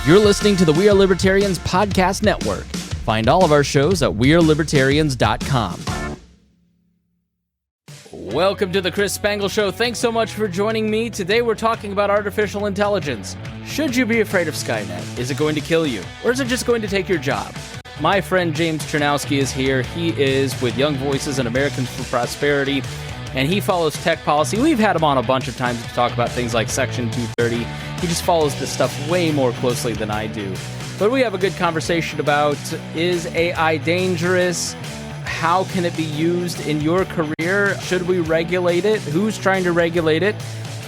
You're listening to the We Are Libertarians Podcast Network. Find all of our shows at wearelibertarians.com. Welcome to the Chris Spangle Show. Thanks so much for joining me. Today we're talking about artificial intelligence. Should you be afraid of Skynet? Is it going to kill you? Or is it just going to take your job? My friend James Czerniawski is here. He is with Young Voices and Americans for Prosperity, and he follows tech policy. We've had him on a bunch of times to talk about things like Section 230. He just follows this stuff way more closely than I do. But we have a good conversation about, is AI dangerous? How can it be used in your career? Should we regulate it? Who's trying to regulate it?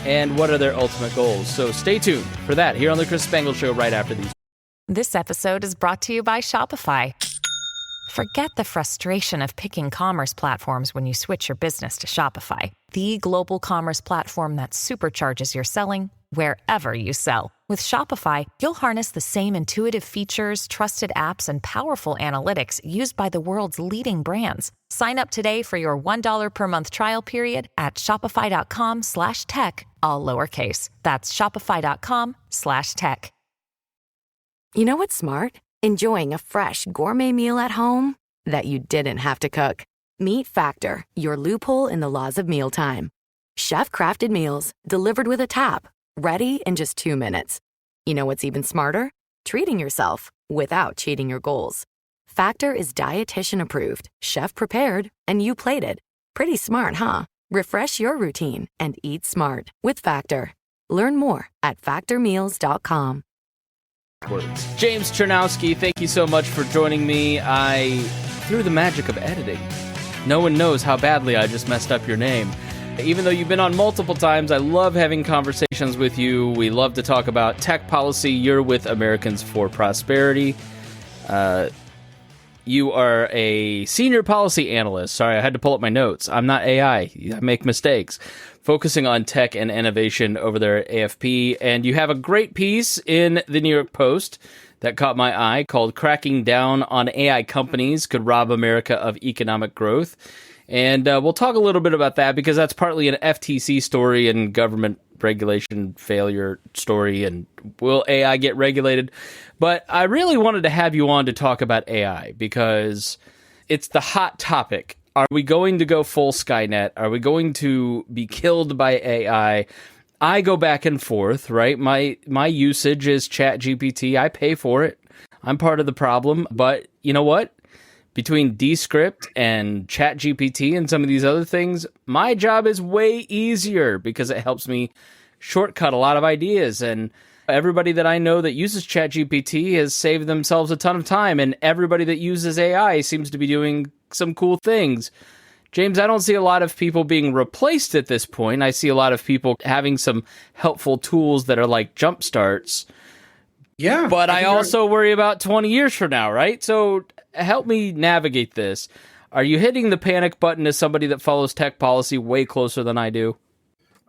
And what are their ultimate goals? So stay tuned for that here on the Chris Spangle Show right after these. This episode is brought to you by Shopify. Forget the frustration of picking commerce platforms when you switch your business to Shopify, the global commerce platform that supercharges your selling wherever you sell. With Shopify, you'll harness the same intuitive features, trusted apps, and powerful analytics used by the world's leading brands. Sign up today for your $1 per month trial period at shopify.com/tech, all lowercase. That's shopify.com/tech. You know what's smart? Enjoying a fresh gourmet meal at home that you didn't have to cook. Meet Factor, your loophole in the laws of mealtime. Chef-crafted meals delivered with a tap, ready in just 2 minutes. You know what's even smarter? Treating yourself without cheating your goals. Factor is dietitian approved, chef prepared, and you plated. Pretty smart, huh? Refresh your routine and eat smart with Factor. Learn more at factormeals.com. James Czerniawski, thank you so much for joining me. Through the magic of editing, no one knows how badly I just messed up your name. Even though you've been on multiple times, I love having conversations with you. We love to talk about tech policy. You're with Americans for Prosperity. You are a senior policy analyst. Sorry, I had to pull up my notes. I'm not AI. I make mistakes. Focusing on tech and innovation over there at AFP. And you have a great piece in the New York Post that caught my eye called "Cracking Down on AI Companies Could Rob America of Economic Growth." And we'll talk a little bit about that because that's partly an FTC story and government regulation failure story. And will AI get regulated? But I really wanted to have you on to talk about AI because it's the hot topic. Are we going to go full Skynet? Are we going to be killed by AI? I go back and forth, right? My usage is ChatGPT. I pay for it. I'm part of the problem. But you know what? Between Descript and ChatGPT and some of these other things, my job is way easier because it helps me shortcut a lot of ideas. And everybody that I know that uses ChatGPT has saved themselves a ton of time. And everybody that uses AI seems to be doing some cool things. James, I don't see a lot of people being replaced at this point. I see a lot of people having some helpful tools that are like jump starts. Yeah. But I also worry about 20 years from now, right? So help me navigate this. Are you hitting the panic button as somebody that follows tech policy way closer than I do?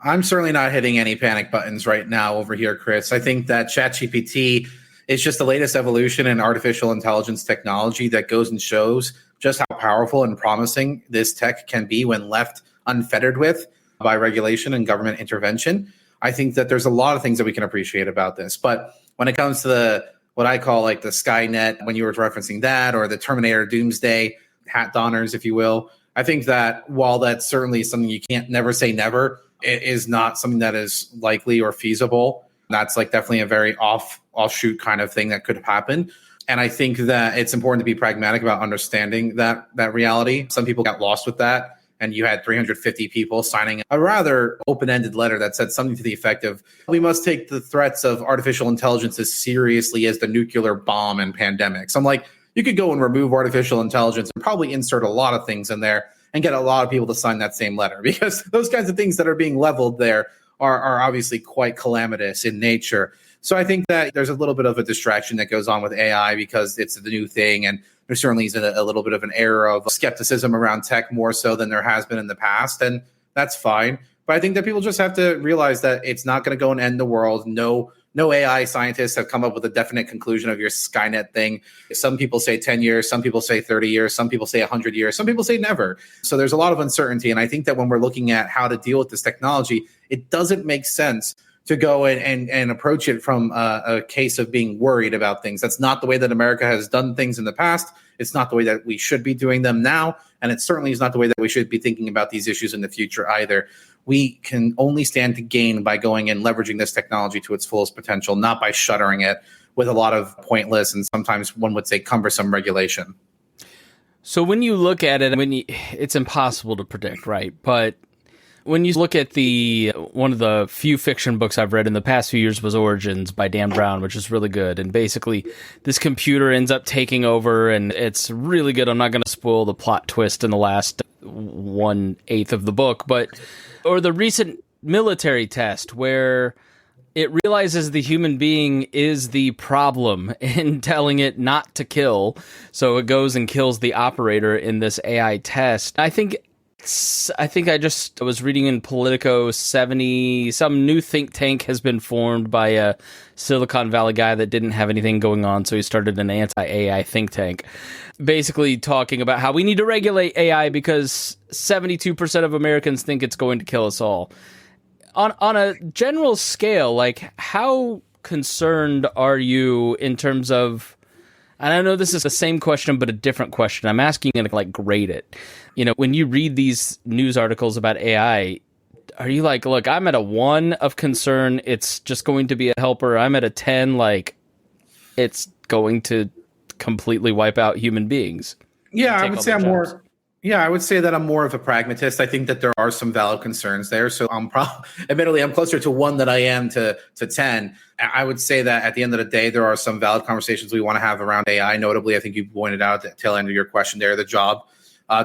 I'm certainly not hitting any panic buttons right now over here, Chris. I think that ChatGPT is just the latest evolution in artificial intelligence technology that goes and shows just how powerful and promising this tech can be when left unfettered with by regulation and government intervention. I think that there's a lot of things that we can appreciate about this. But when it comes to what I call like the Skynet, when you were referencing that, or the Terminator Doomsday hat donners, if you will, I think that while that's certainly something you can't never say never, it is not something that is likely or feasible. That's like definitely a very offshoot kind of thing that could happen. And I think that it's important to be pragmatic about understanding that reality. Some people got lost with that. And you had 350 people signing a rather open-ended letter that said something to the effect of, we must take the threats of artificial intelligence as seriously as the nuclear bomb and pandemics. I'm like, you could go and remove artificial intelligence and probably insert a lot of things in there and get a lot of people to sign that same letter, because those kinds of things that are being leveled there are obviously quite calamitous in nature. So I think that there's a little bit of a distraction that goes on with AI because it's the new thing, and there certainly is a little bit of an era of skepticism around tech more so than there has been in the past, and that's fine. But I think that people just have to realize that it's not going to go and end the world. No AI scientists have come up with a definite conclusion of your Skynet thing. Some people say 10 years, some people say 30 years, some people say 100 years, some people say never. So there's a lot of uncertainty, and I think that when we're looking at how to deal with this technology, it doesn't make sense to go and approach it from a case of being worried about things. That's not the way that America has done things in the past. It's not the way that we should be doing them now. And it certainly is not the way that we should be thinking about these issues in the future either. We can only stand to gain by going and leveraging this technology to its fullest potential, not by shuttering it with a lot of pointless and sometimes one would say cumbersome regulation. So when you look at it, it's impossible to predict, right? But when you look at one of the few fiction books I've read in the past few years was Origins by Dan Brown, which is really good. And basically, this computer ends up taking over, and it's really good. I'm not going to spoil the plot twist in the last 1/8 of the book, or the recent military test where it realizes the human being is the problem in telling it not to kill. So it goes and kills the operator in this AI test. I think I just was reading in Politico, some new think tank has been formed by a Silicon Valley guy that didn't have anything going on, so he started an anti-AI think tank, basically talking about how we need to regulate AI because 72% of Americans think it's going to kill us all. On a general scale, like, how concerned are you in terms of, and I know this is the same question, but a different question. I'm asking you to, like, grade it. When you read these news articles about AI, are you like, look, I'm at a 1 of concern, it's just going to be a helper. I'm at a 10, like, it's going to completely wipe out human beings. Yeah, I would say I would say that I'm more of a pragmatist. I think that there are some valid concerns there. So admittedly, I'm closer to 1 than I am to 10. I would say that at the end of the day, there are some valid conversations we want to have around AI. Notably, I think you pointed out at the tail end of your question there, the job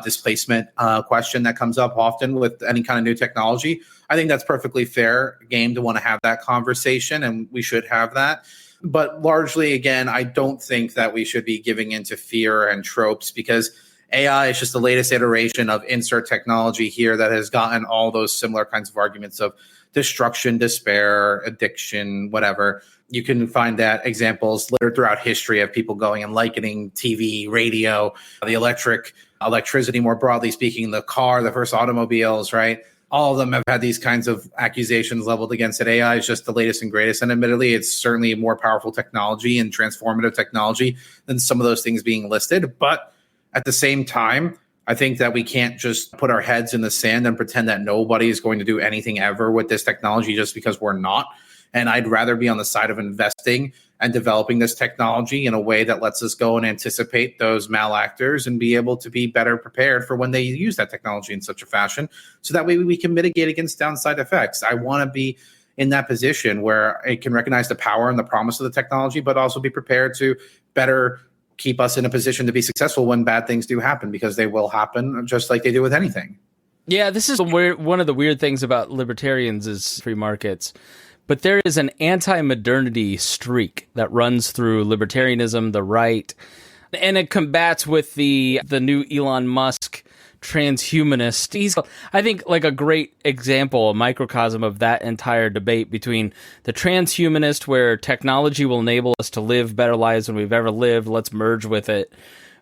displacement question that comes up often with any kind of new technology. I think that's perfectly fair game to want to have that conversation, and we should have that. But largely, again, I don't think that we should be giving into fear and tropes, because AI is just the latest iteration of insert technology here that has gotten all those similar kinds of arguments of destruction, despair, addiction, whatever. You can find that examples littered throughout history of people going and likening TV, radio, the electricity more broadly speaking, the car, the first automobiles, right? All of them have had these kinds of accusations leveled against it. AI is just the latest and greatest. And admittedly, it's certainly a more powerful technology and transformative technology than some of those things being listed. But at the same time, I think that we can't just put our heads in the sand and pretend that nobody is going to do anything ever with this technology just because we're not. And I'd rather be on the side of investing and developing this technology in a way that lets us go and anticipate those malactors and be able to be better prepared for when they use that technology in such a fashion, so that way we can mitigate against downside effects. I want to be in that position where it can recognize the power and the promise of the technology, but also be prepared to better keep us in a position to be successful when bad things do happen, because they will happen just like they do with anything. Yeah, this is one of the weird things about libertarians is free markets. But there is an anti-modernity streak that runs through libertarianism, the right, and it combats with the new Elon Musk transhumanist. He's, I think, like a great example, a microcosm of that entire debate between the transhumanist, where technology will enable us to live better lives than we've ever lived, let's merge with it,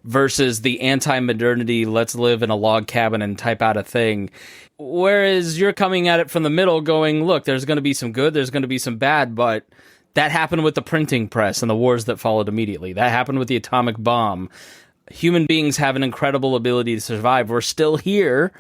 versus the anti-modernity, let's live in a log cabin and type out a thing. Whereas you're coming at it from the middle going, look, there's going to be some good, there's going to be some bad, but that happened with the printing press and the wars that followed immediately. That happened with the atomic bomb. Human beings have an incredible ability to survive. We're still here,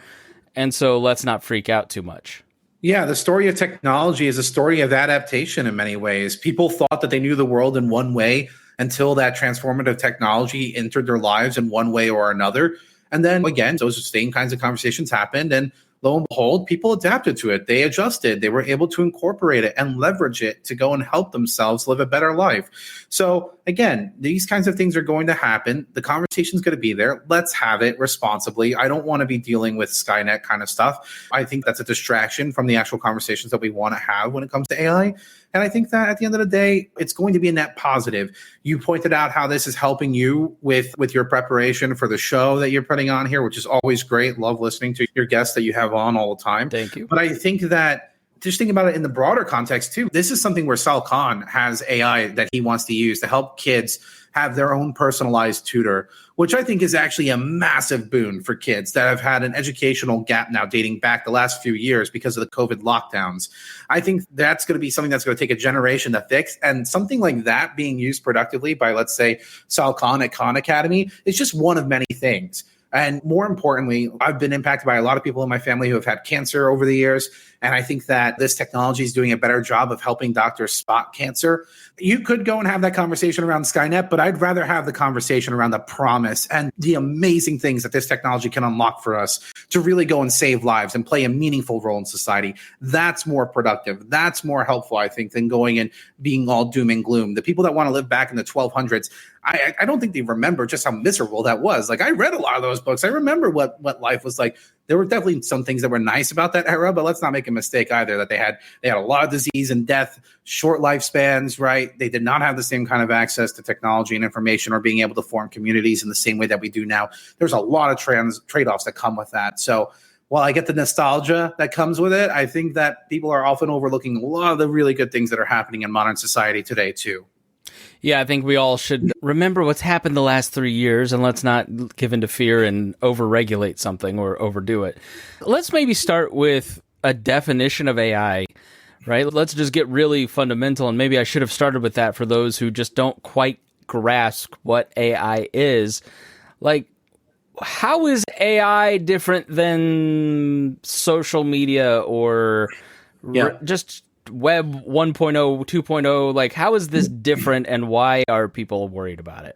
and so let's not freak out too much. Yeah, the story of technology is a story of adaptation in many ways. People thought that they knew the world in one way until that transformative technology entered their lives in one way or another. And then again, those same kinds of conversations happened, and lo and behold, people adapted to it. They adjusted. They were able to incorporate it and leverage it to go and help themselves live a better life. So again, these kinds of things are going to happen. The conversation's going to be there. Let's have it responsibly. I don't want to be dealing with Skynet kind of stuff. I think that's a distraction from the actual conversations that we want to have when it comes to AI. And I think that at the end of the day, it's going to be a net positive. You pointed out how this is helping you with your preparation for the show that you're putting on here, which is always great. Love listening to your guests that you have on all the time. Thank you. But I think that just think about it in the broader context too. This is something where Sal Khan has AI that he wants to use to help kids have their own personalized tutor, which I think is actually a massive boon for kids that have had an educational gap now dating back the last few years because of the COVID lockdowns. I think that's going to be something that's going to take a generation to fix. And something like that being used productively by, let's say, Sal Khan at Khan Academy is just one of many things. And more importantly, I've been impacted by a lot of people in my family who have had cancer over the years. And I think that this technology is doing a better job of helping doctors spot cancer. You could go and have that conversation around Skynet, but I'd rather have the conversation around the promise and the amazing things that this technology can unlock for us to really go and save lives and play a meaningful role in society. That's more productive. That's more helpful, I think, than going and being all doom and gloom. The people that want to live back in the 1200s, I don't think they remember just how miserable that was. Like, I read a lot of those books. I remember what life was like. There were definitely some things that were nice about that era, but let's not make a mistake either that they had a lot of disease and death, short lifespans, right? They did not have the same kind of access to technology and information or being able to form communities in the same way that we do now. There's a lot of trade-offs that come with that. So while I get the nostalgia that comes with it, I think that people are often overlooking a lot of the really good things that are happening in modern society today too. Yeah, I think we all should remember what's happened the last 3 years, and let's not give into fear and overregulate something or overdo it. Let's maybe start with a definition of AI, right? Let's just get really fundamental, and maybe I should have started with that for those who just don't quite grasp what AI is. Like, how is AI different than social media or just Web 1.0, 2.0, like how is this different and why are people worried about it?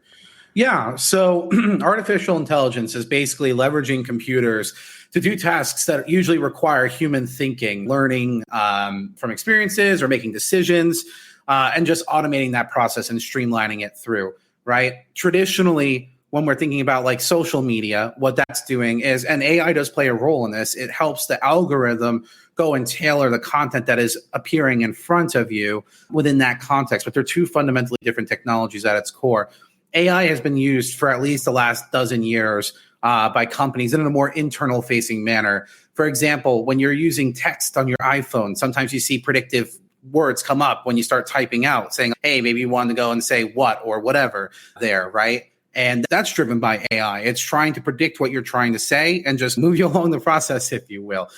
Yeah, so artificial intelligence is basically leveraging computers to do tasks that usually require human thinking, learning from experiences or making decisions, and just automating that process and streamlining it through, right? Traditionally, when we're thinking about like social media, what that's doing is, and AI does play a role in this, it helps the algorithm go and tailor the content that is appearing in front of you within that context. But they're two fundamentally different technologies at its core. AI has been used for at least the last dozen years by companies in a more internal facing manner. For example, when you're using text on your iPhone, sometimes you see predictive words come up when you start typing out saying, hey, maybe you want to go and say what or whatever there, right? And that's driven by AI. It's trying to predict what you're trying to say and just move you along the process, if you will.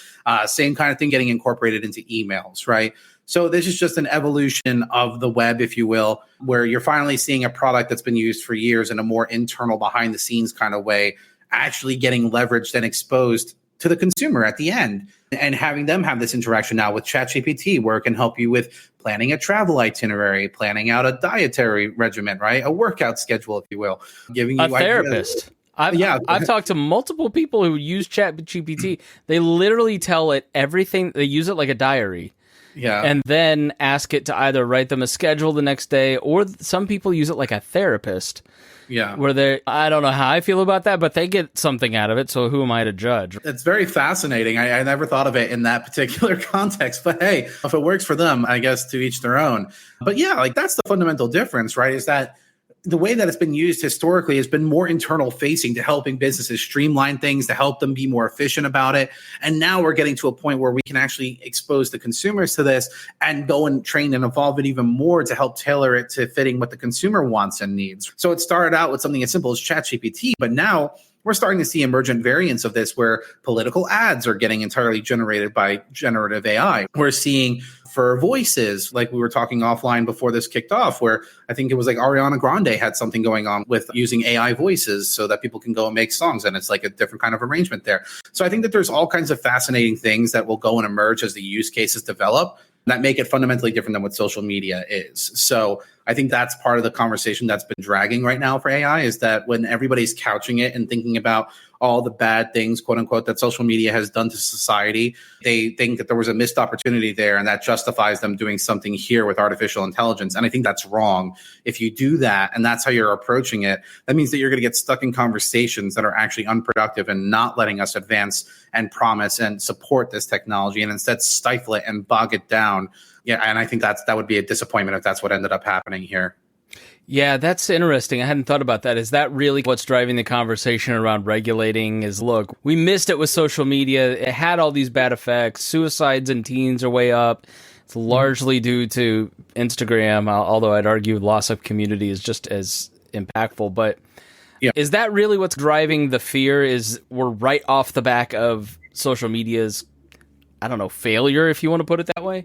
Same kind of thing getting incorporated into emails, right? So this is just an evolution of the web, if you will, where you're finally seeing a product that's been used for years in a more internal, behind the scenes kind of way, actually getting leveraged and exposed to the consumer at the end, and having them have this interaction now with ChatGPT, where it can help you with planning a travel itinerary, planning out a dietary regimen, right? A workout schedule, if you will, giving you a therapist. I've talked to multiple people who use ChatGPT. They literally tell it everything. They use it like a diary. Yeah. And then ask it to either write them a schedule the next day, or some people use it like a therapist. Yeah. Where I don't know how I feel about that, but they get something out of it. So who am I to judge? It's very fascinating. I never thought of it in that particular context, but hey, if it works for them, I guess to each their own. But yeah, like that's the fundamental difference, right? Is that the way that it's been used historically has been more internal facing to helping businesses streamline things, to help them be more efficient about it. And now we're getting to a point where we can actually expose the consumers to this and go and train and evolve it even more to help tailor it to fitting what the consumer wants and needs. So it started out with something as simple as ChatGPT, but now we're starting to see emergent variants of this where political ads are getting entirely generated by generative AI. We're seeing for voices, like we were talking offline before this kicked off, where I think it was like Ariana Grande had something going on with using AI voices so that people can go and make songs, and it's like a different kind of arrangement there. So I think that there's all kinds of fascinating things that will go and emerge as the use cases develop that make it fundamentally different than what social media is. So I think that's part of the conversation that's been dragging right now for AI, is that when everybody's couching it and thinking about all the bad things, quote unquote, that social media has done to society, they think that there was a missed opportunity there, and that justifies them doing something here with artificial intelligence. And I think that's wrong. If you do that and that's how you're approaching it, that means that you're going to get stuck in conversations that are actually unproductive and not letting us advance and promise and support this technology, and instead stifle it and bog it down. Yeah, and I think that would be a disappointment if that's what ended up happening here. Yeah, that's interesting. I hadn't thought about that. Is that really what's driving the conversation around regulating? Is look, we missed it with social media. It had all these bad effects. Suicides in teens are way up. It's largely due to Instagram, although I'd argue loss of community is just as impactful. But yeah, is that really what's driving the fear? Is we're right off the back of social media's, I don't know, failure, if you want to put it that way?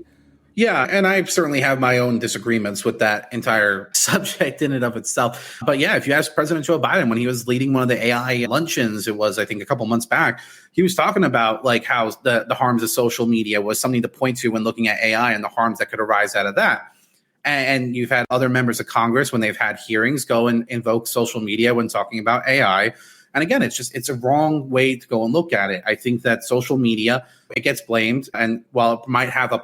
Yeah, and I certainly have my own disagreements with that entire subject in and of itself. But yeah, if you ask President Joe Biden when he was leading one of the AI luncheons, it was, I think, a couple months back, he was talking about like how the harms of social media was something to point to when looking at AI and the harms that could arise out of that. And you've had other members of Congress when they've had hearings go and invoke social media when talking about AI. And again, it's a wrong way to go and look at it. I think that social media, it gets blamed. And while it might have a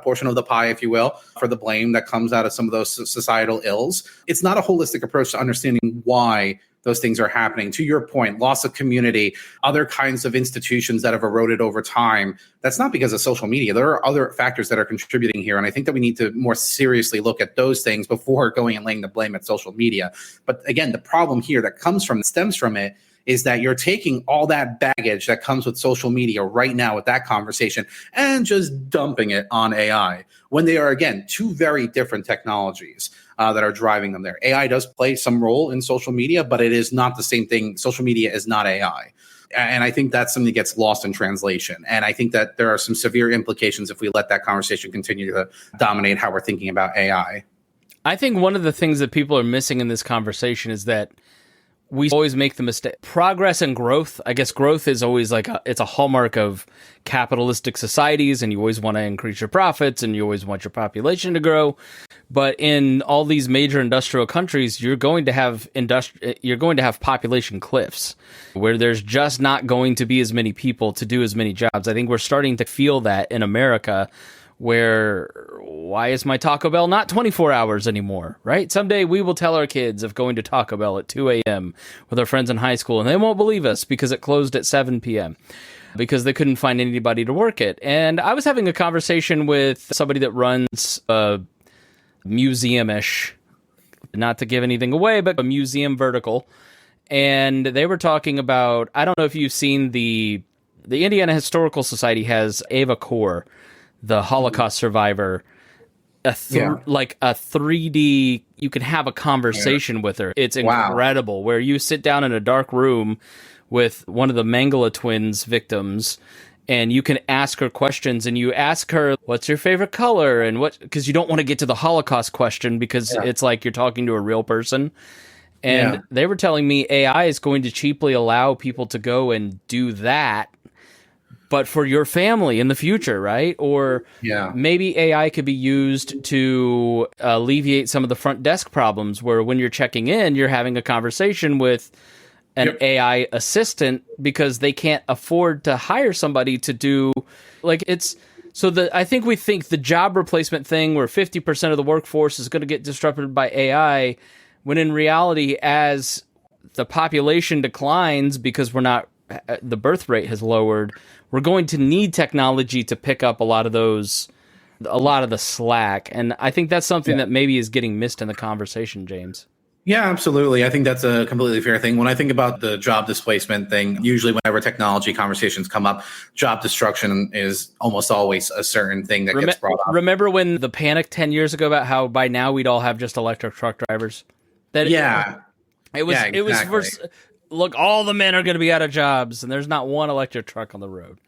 portion of the pie, if you will, for the blame that comes out of some of those societal ills, it's not a holistic approach to understanding why those things are happening. To your point, loss of community, other kinds of institutions that have eroded over time. That's not because of social media. There are other factors that are contributing here. And I think that we need to more seriously look at those things before going and laying the blame at social media. But again, the problem here that stems from it is that you're taking all that baggage that comes with social media right now with that conversation and just dumping it on AI when they are, again, two very different technologies that are driving them there. AI does play some role in social media, but it is not the same thing. Social media is not AI. And I think that's something that gets lost in translation. And I think that there are some severe implications if we let that conversation continue to dominate how we're thinking about AI. I think one of the things that people are missing in this conversation is that we always make the mistake. Progress and growth, I guess growth is always like it's a hallmark of capitalistic societies, and you always want to increase your profits and you always want your population to grow. But in all these major industrial countries, you're going to have population cliffs where there's just not going to be as many people to do as many jobs. I think we're starting to feel that in America, where why is my Taco Bell not 24 hours anymore, right? Someday we will tell our kids of going to Taco Bell at 2 a.m. with our friends in high school, and they won't believe us because it closed at 7 p.m. because they couldn't find anybody to work it. And I was having a conversation with somebody that runs a museum-ish, not to give anything away, but a museum vertical. And they were talking about, I don't know if you've seen the Indiana Historical Society has Ava Kor, the Holocaust survivor, like a 3D, you can have a conversation with her. It's incredible, where you sit down in a dark room with one of the Mangala twins victims, and you can ask her questions, and you ask her, what's your favorite color? And because you don't want to get to the Holocaust question because it's like you're talking to a real person. And they were telling me AI is going to cheaply allow people to go and do that, but for your family in the future, right? Or maybe AI could be used to alleviate some of the front desk problems where when you're checking in, you're having a conversation with an AI assistant because they can't afford to hire somebody to do I think we think the job replacement thing where 50% of the workforce is going to get disrupted by AI, when in reality, as the population declines because the birth rate has lowered, we're going to need technology to pick up a lot of the slack. And I think that's something that maybe is getting missed in the conversation, James. Yeah, absolutely. I think that's a completely fair thing. When I think about the job displacement thing, usually whenever technology conversations come up, job destruction is almost always a certain thing that gets brought up. Remember when the panic 10 years ago about how by now we'd all have just electric truck drivers? It was look, all the men are going to be out of jobs, and there's not one electric truck on the road.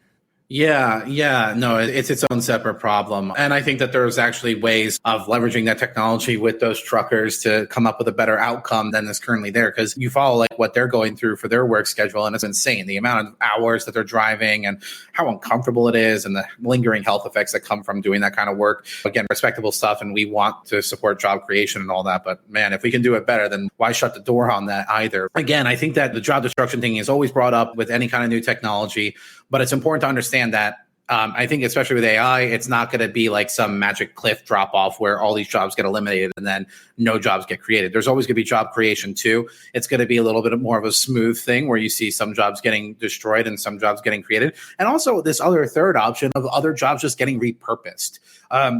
No, it's its own separate problem. And I think that there's actually ways of leveraging that technology with those truckers to come up with a better outcome than is currently there. Because you follow like what they're going through for their work schedule, and it's insane. The amount of hours that they're driving and how uncomfortable it is and the lingering health effects that come from doing that kind of work. Again, respectable stuff, and we want to support job creation and all that. But man, if we can do it better, then why shut the door on that either? Again, I think that the job destruction thing is always brought up with any kind of new technology. But it's important to understand that I think especially with AI, it's not going to be like some magic cliff drop off where all these jobs get eliminated and then no jobs get created. There's always going to be job creation too. It's going to be a little bit more of a smooth thing where you see some jobs getting destroyed and some jobs getting created. And also this other third option of other jobs just getting repurposed.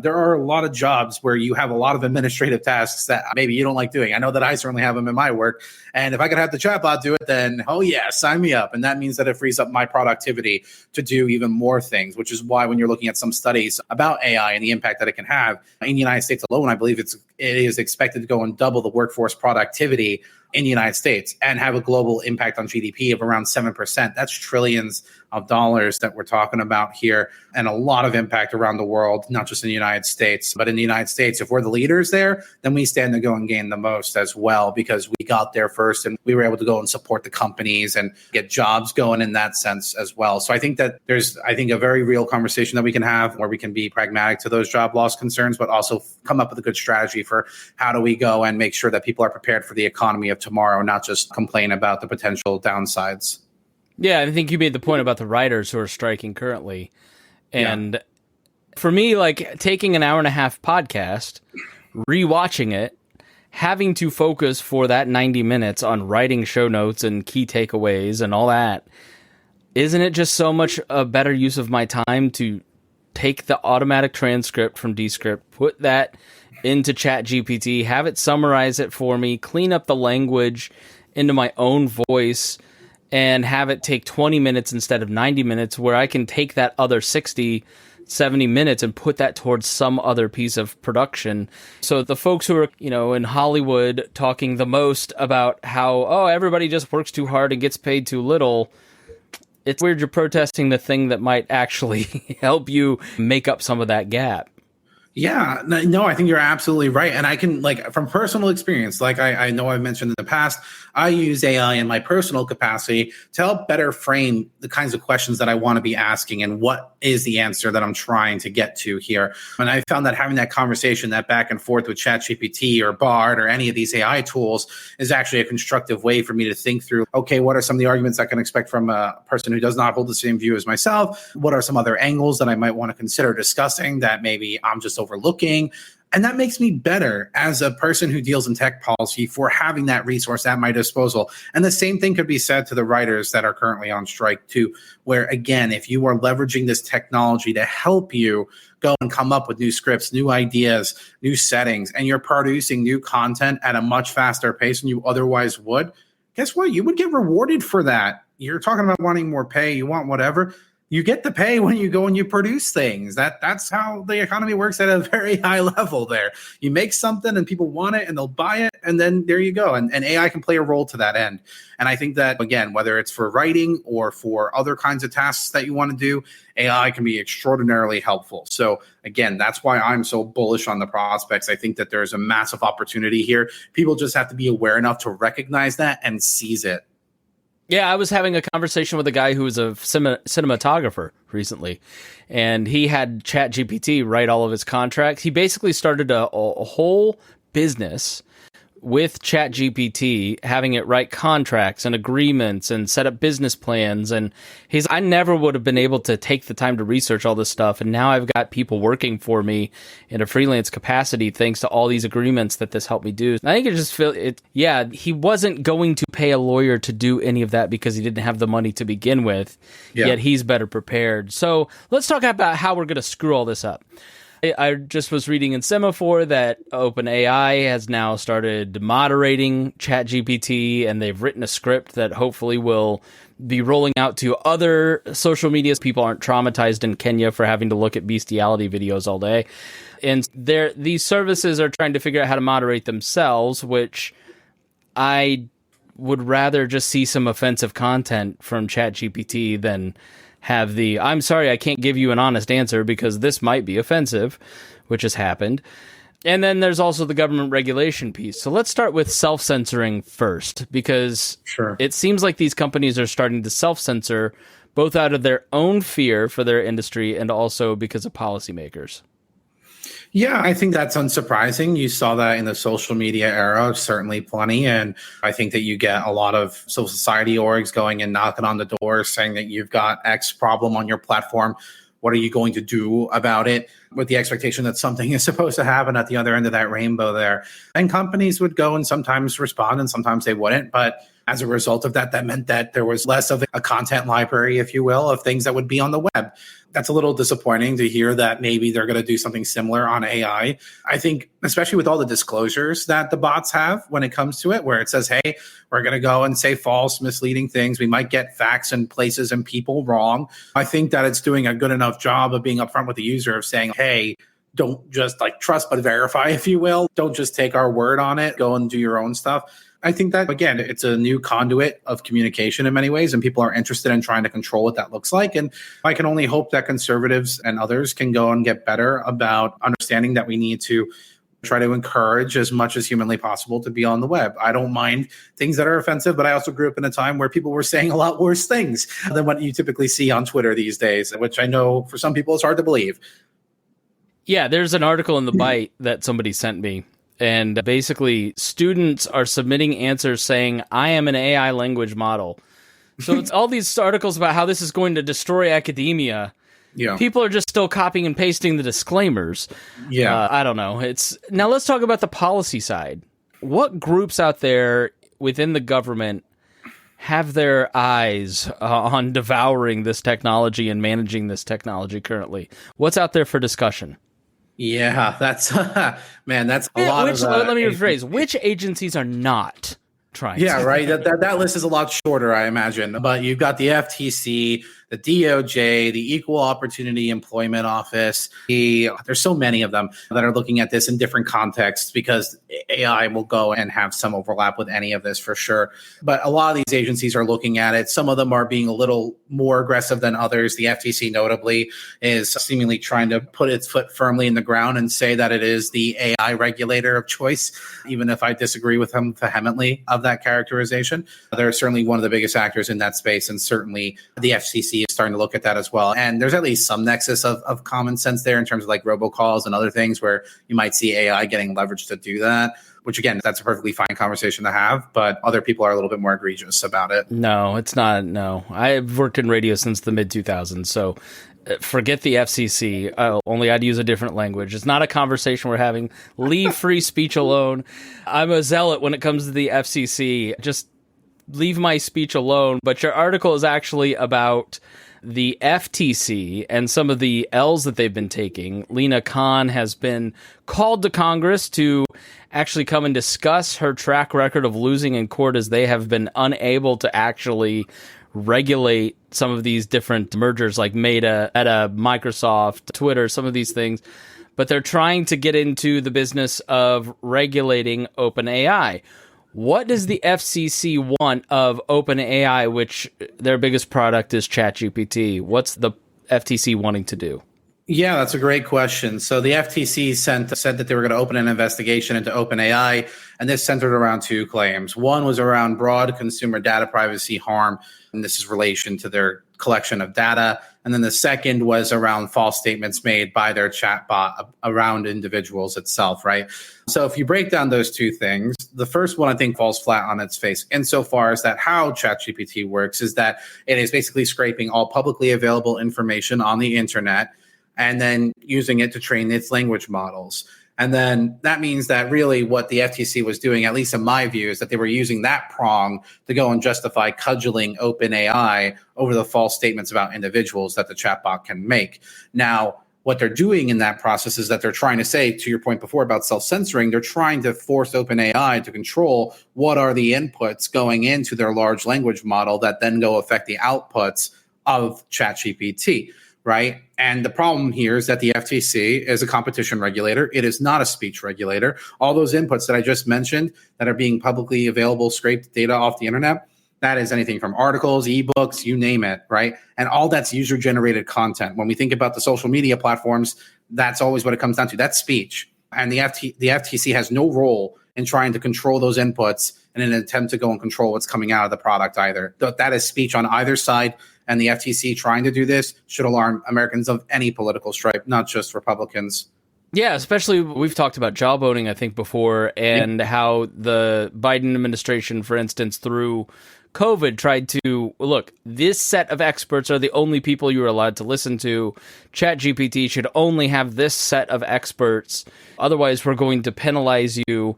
There are a lot of jobs where you have a lot of administrative tasks that maybe you don't like doing. I know that I certainly have them in my work. And if I could have the chatbot do it, then, oh yeah, sign me up. And that means that it frees up my productivity to do even more things, which is why when you're looking at some studies about AI and the impact that it can have in the United States alone, I believe it is expected to go and double the workforce productivity in the United States and have a global impact on GDP of around 7%. That's trillions of dollars that we're talking about here, and a lot of impact around the world, not just in the United States, but in the United States. If we're the leaders there, then we stand to go and gain the most as well, because we got there first and we were able to go and support the companies and get jobs going in that sense as well. So I think that there's, a very real conversation that we can have where we can be pragmatic to those job loss concerns, but also come up with a good strategy for how do we go and make sure that people are prepared for the economy of tomorrow, not just complain about the potential downsides. Yeah, I think you made the point about the writers who are striking currently. And for me, like taking an hour and a half podcast, rewatching it, having to focus for that 90 minutes on writing show notes and key takeaways and all that, isn't it just so much a better use of my time to take the automatic transcript from Descript, put that into ChatGPT, have it summarize it for me, clean up the language into my own voice, and have it take 20 minutes instead of 90 minutes, where I can take that other 60, 70 minutes and put that towards some other piece of production. So the folks who are, in Hollywood talking the most about how, everybody just works too hard and gets paid too little, it's weird you're protesting the thing that might actually help you make up some of that gap. Yeah, no, I think you're absolutely right. And I can, from personal experience, I know I've mentioned in the past, I use AI in my personal capacity to help better frame the kinds of questions that I want to be asking and what is the answer that I'm trying to get to here. And I found that having that conversation, that back and forth with ChatGPT or Bard or any of these AI tools is actually a constructive way for me to think through, okay, what are some of the arguments I can expect from a person who does not hold the same view as myself? What are some other angles that I might want to consider discussing that maybe I'm just overlooking? And that makes me better as a person who deals in tech policy for having that resource at my disposal. And the same thing could be said to the writers that are currently on strike too, where again, if you are leveraging this technology to help you go and come up with new scripts, new ideas, new settings, and you're producing new content at a much faster pace than you otherwise would, guess what? You would get rewarded for that. You're talking about wanting more pay, you want whatever. You get the pay when you go and you produce things. That's how the economy works at a very high level there. You make something and people want it and they'll buy it, and then there you go. And AI can play a role to that end. And I think that, again, whether it's for writing or for other kinds of tasks that you want to do, AI can be extraordinarily helpful. So again, that's why I'm so bullish on the prospects. I think that there's a massive opportunity here. People just have to be aware enough to recognize that and seize it. Yeah, I was having a conversation with a guy who was a cinematographer recently, and he had ChatGPT write all of his contracts. He basically started a whole business with ChatGPT, having it write contracts and agreements and set up business plans. And I never would have been able to take the time to research all this stuff. And now I've got people working for me in a freelance capacity thanks to all these agreements that this helped me do. I think he wasn't going to pay a lawyer to do any of that because he didn't have the money to begin with, yet he's better prepared. So let's talk about how we're going to screw all this up. I just was reading in Semaphore that OpenAI has now started moderating ChatGPT, and they've written a script that hopefully will be rolling out to other social medias. People aren't traumatized in Kenya for having to look at bestiality videos all day. And these services are trying to figure out how to moderate themselves, which I would rather just see some offensive content from ChatGPT than have I'm sorry, I can't give you an honest answer because this might be offensive, which has happened. And then there's also the government regulation piece. So let's start with self-censoring first, because It seems like these companies are starting to self-censor both out of their own fear for their industry and also because of policymakers. Yeah, I think that's unsurprising. You saw that in the social media era, certainly plenty. And I think that you get a lot of civil society orgs going and knocking on the door saying that you've got X problem on your platform. What are you going to do about it, with the expectation that something is supposed to happen at the other end of that rainbow there? And companies would go and sometimes respond and sometimes they wouldn't. But as a result of that, that meant that there was less of a content library, if you will, of things that would be on the web. That's a little disappointing to hear that maybe they're going to do something similar on AI. I think, especially with all the disclosures that the bots have when it comes to it, where it says, hey, we're going to go and say false, misleading things. We might get facts and places and people wrong. I think that it's doing a good enough job of being upfront with the user of saying, hey, don't just trust but verify, if you will. Don't just take our word on it. Go and do your own stuff. I think that, again, it's a new conduit of communication in many ways, and people are interested in trying to control what that looks like. And I can only hope that conservatives and others can go and get better about understanding that we need to try to encourage as much as humanly possible to be on the web. I don't mind things that are offensive, but I also grew up in a time where people were saying a lot worse things than what you typically see on Twitter these days, which I know for some people is hard to believe. Yeah, there's an article in the Byte that somebody sent me. And basically, students are submitting answers saying, I am an AI language model. So it's all these articles about how this is going to destroy academia. Yeah. People are just still copying and pasting the disclaimers. Yeah. I don't know. Now let's talk about the policy side. What groups out there within the government have their eyes on devouring this technology and managing this technology currently? What's out there for discussion? Yeah, that's man. That's a lot of. Let me rephrase. Which agencies are not trying? Yeah, right. That list is a lot shorter, I imagine. But you've got the FTC, the DOJ, the Equal Opportunity Employment Office. There's so many of them that are looking at this in different contexts, because AI will go and have some overlap with any of this for sure. But a lot of these agencies are looking at it. Some of them are being a little more aggressive than others. The FTC notably is seemingly trying to put its foot firmly in the ground and say that it is the AI regulator of choice, even if I disagree with them vehemently of that characterization. They're certainly one of the biggest actors in that space, and certainly the FCC is starting to look at that as well. And there's at least some nexus of common sense there in terms of robocalls and other things where you might see AI getting leverage to do that, which again, that's a perfectly fine conversation to have, but other people are a little bit more egregious about it. No, it's not. No, I've worked in radio since the mid 2000s. So forget the FCC. Only I'd use a different language. It's not a conversation we're having. Leave free speech alone. I'm a zealot when it comes to the FCC. Just leave my speech alone. But your article is actually about the FTC and some of the L's that they've been taking. Lena Khan has been called to Congress to actually come and discuss her track record of losing in court, as they have been unable to actually regulate some of these different mergers like Meta, Microsoft, Twitter, some of these things. But they're trying to get into the business of regulating OpenAI. What does the FCC want of OpenAI, which their biggest product is ChatGPT? What's the FTC wanting to do? Yeah, that's a great question. So the FTC said that they were going to open an investigation into OpenAI, and this centered around two claims. One was around broad consumer data privacy harm, and this is relation to their collection of data. And then the second was around false statements made by their chatbot around individuals itself, right? So if you break down those two things, the first one I think falls flat on its face insofar as that how ChatGPT works is that it is basically scraping all publicly available information on the internet and then using it to train its language models. And then that means that really what the FTC was doing, at least in my view, is that they were using that prong to go and justify cudgeling OpenAI over the false statements about individuals that the chatbot can make. Now, what they're doing in that process is that they're trying to say, to your point before about self-censoring, they're trying to force OpenAI to control what are the inputs going into their large language model that then go affect the outputs of ChatGPT. Right. And the problem here is that the FTC is a competition regulator. It is not a speech regulator. All those inputs that I just mentioned that are being publicly available, scraped data off the internet, that is anything from articles, ebooks, you name it. Right. And all that's user generated content. When we think about the social media platforms, that's always what it comes down to. That's speech. And the FTC has no role in trying to control those inputs in an attempt to go and control what's coming out of the product either. That is speech on either side. And the FTC trying to do this should alarm Americans of any political stripe, not just Republicans. Yeah, especially we've talked about jawboning, I think, before, and how the Biden administration, for instance, through COVID tried to, look, this set of experts are the only people you're allowed to listen to. ChatGPT should only have this set of experts. Otherwise, we're going to penalize you.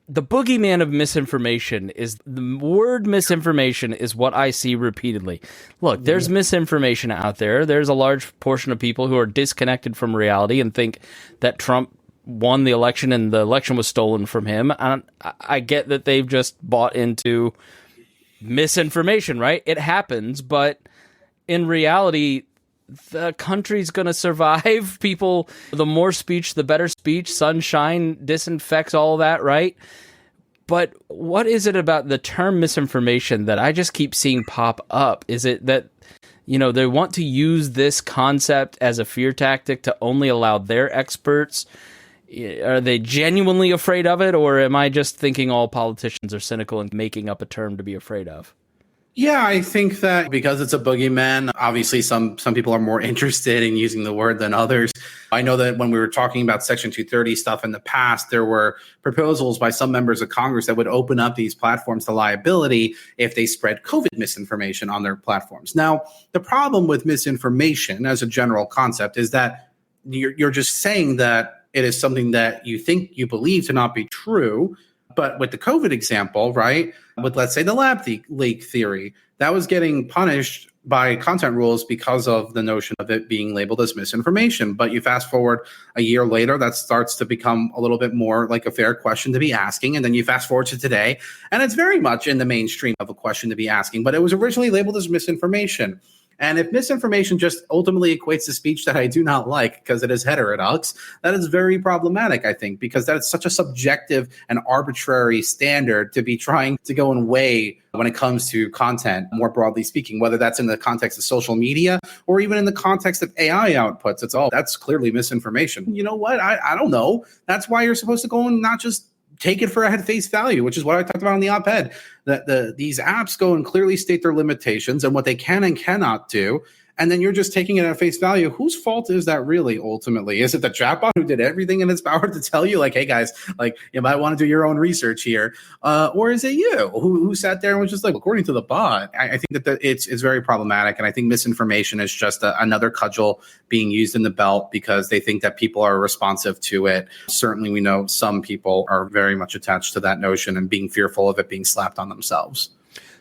The boogeyman of misinformation is the word misinformation is what I see repeatedly. Look, there's misinformation out there. There's a large portion of people who are disconnected from reality and think that Trump won the election and the election was stolen from him. And I get that they've just bought into misinformation, right? It happens, but in reality, the country's going to survive. People, the more speech, the better speech. Sunshine disinfects all that, right? But what is it about the term misinformation that I just keep seeing pop up? Is it that, they want to use this concept as a fear tactic to only allow their experts? Are they genuinely afraid of it, or am I just thinking all politicians are cynical and making up a term to be afraid of? Yeah, I think that because it's a boogeyman, obviously some people are more interested in using the word than others. I know that when we were talking about Section 230 stuff in the past, there were proposals by some members of Congress that would open up these platforms to liability if they spread COVID misinformation on their platforms. Now, the problem with misinformation as a general concept is that you're just saying that it is something that you think you believe to not be true. But with the COVID example, right, with, let's say, the lab leak theory, that was getting punished by content rules because of the notion of it being labeled as misinformation. But you fast forward a year later, that starts to become a little bit more like a fair question to be asking. And then you fast forward to today, and it's very much in the mainstream of a question to be asking. But it was originally labeled as misinformation. And if misinformation just ultimately equates to speech that I do not like because it is heterodox, that is very problematic, I think, because that is such a subjective and arbitrary standard to be trying to go and weigh when it comes to content, more broadly speaking, whether that's in the context of social media or even in the context of AI outputs. It's, that's clearly misinformation. You know what? I don't know. That's why you're supposed to go and not just take it for at face value, which is what I talked about in the op-ed, that these apps go and clearly state their limitations and what they can and cannot do. And then you're just taking it at face value. Whose fault is that really ultimately? Is it the chatbot who did everything in its power to tell you, like, hey, guys, like, you might want to do your own research here? Or is it you who sat there and was just like, according to the bot? I think that it's very problematic. And I think misinformation is just another cudgel being used in the belt because they think that people are responsive to it. Certainly, we know some people are very much attached to that notion and being fearful of it being slapped on themselves.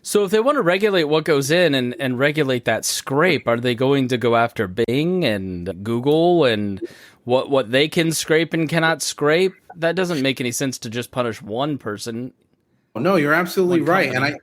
So if they want to regulate what goes in and regulate that scrape, are they going to go after Bing and Google and what they can scrape and cannot scrape? That doesn't make any sense to just punish one person. No, you're absolutely right. And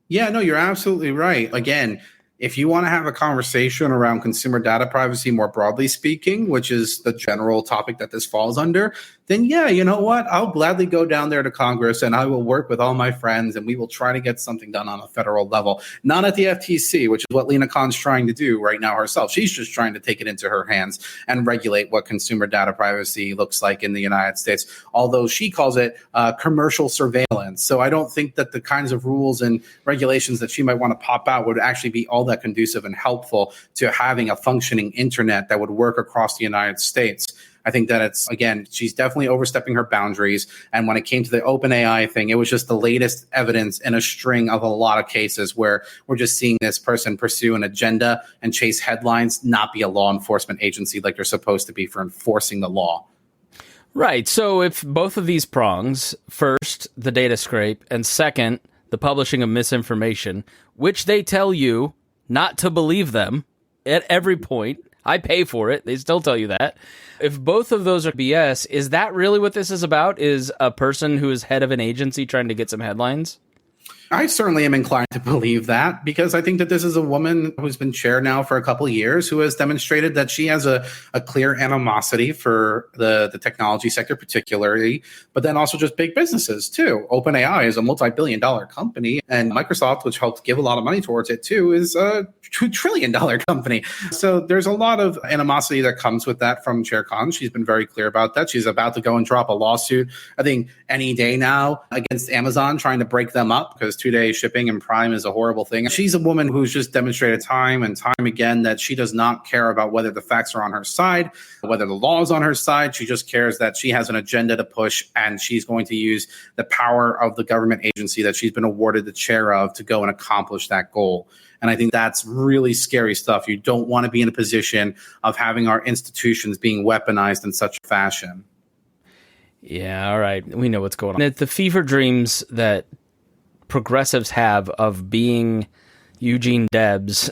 you're absolutely right. Again, if you want to have a conversation around consumer data privacy more broadly speaking, which is the general topic that this falls under, then yeah, you know what? I'll gladly go down there to Congress and I will work with all my friends and we will try to get something done on a federal level. Not at the FTC, which is what Lena Khan's trying to do right now herself. She's just trying to take it into her hands and regulate what consumer data privacy looks like in the United States, although she calls it commercial surveillance. So I don't think that the kinds of rules and regulations that she might want to pop out would actually be all that conducive and helpful to having a functioning internet that would work across the United States. I think that it's, again, she's definitely overstepping her boundaries. And when it came to the OpenAI thing, it was just the latest evidence in a string of a lot of cases where we're just seeing this person pursue an agenda and chase headlines, not be a law enforcement agency like they're supposed to be for enforcing the law. Right. So if both of these prongs, first, the data scrape, and second, the publishing of misinformation, which they tell you not to believe them at every point, I pay for it. They still tell you that. If both of those are BS, is that really what this is about? Is a person who is head of an agency trying to get some headlines? I certainly am inclined to believe that because I think that this is a woman who's been chair now for a couple of years who has demonstrated that she has a clear animosity for the technology sector particularly, but then also just big businesses too. OpenAI is a multi-billion-dollar company, and Microsoft, which helped give a lot of money towards it too, is a $2 trillion company. So there's a lot of animosity that comes with that from Chair Khan. She's been very clear about that. She's about to go and drop a lawsuit, I think, any day now against Amazon, trying to break them up because 2-day shipping and Prime is a horrible thing. She's a woman who's just demonstrated time and time again that she does not care about whether the facts are on her side, whether the law is on her side. She just cares that she has an agenda to push, and she's going to use the power of the government agency that she's been awarded the chair of to go and accomplish that goal. And I think that's really scary stuff. You don't want to be in a position of having our institutions being weaponized in such a fashion. Yeah, all right. We know what's going on. The fever dreams that progressives have of being Eugene Debs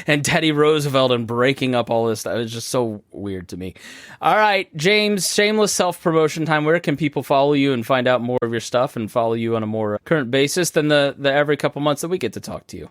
and Teddy Roosevelt and breaking up all this stuff is just so weird to me. All right, James, shameless self-promotion time. Where can people follow you and find out more of your stuff and follow you on a more current basis than the every couple months that we get to talk to you?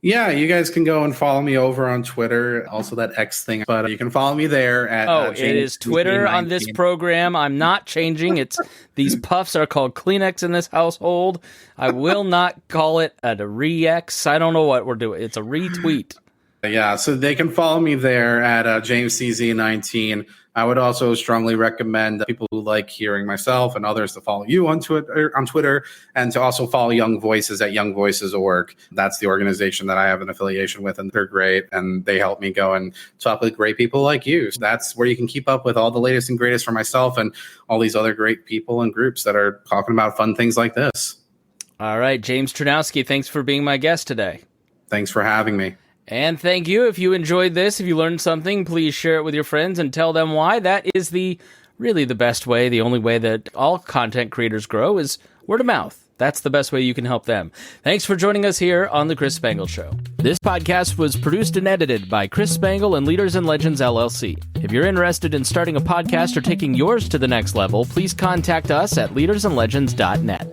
Yeah, you guys can go and follow me over on Twitter, also that X thing, but you can follow me there at it is Twitter on this program. I'm not changing. It's these puffs are called Kleenex in this household. I will not call it a re-X. I don't know what we're doing. It's a retweet. Yeah, so they can follow me there at JamesCZ19. I would also strongly recommend people who like hearing myself and others to follow you on Twitter, and to also follow Young Voices at youngvoices.org. That's the organization that I have an affiliation with, and they're great, and they help me go and talk with great people like you. So that's where you can keep up with all the latest and greatest for myself and all these other great people and groups that are talking about fun things like this. All right, James Czerniawski, thanks for being my guest today. Thanks for having me. And thank you. If you enjoyed this, if you learned something, please share it with your friends and tell them why. That is really the best way, the only way that all content creators grow is word of mouth. That's the best way you can help them. Thanks for joining us here on The Chris Spangle Show. This podcast was produced and edited by Chris Spangle and Leaders and Legends, LLC. If you're interested in starting a podcast or taking yours to the next level, please contact us at leadersandlegends.net.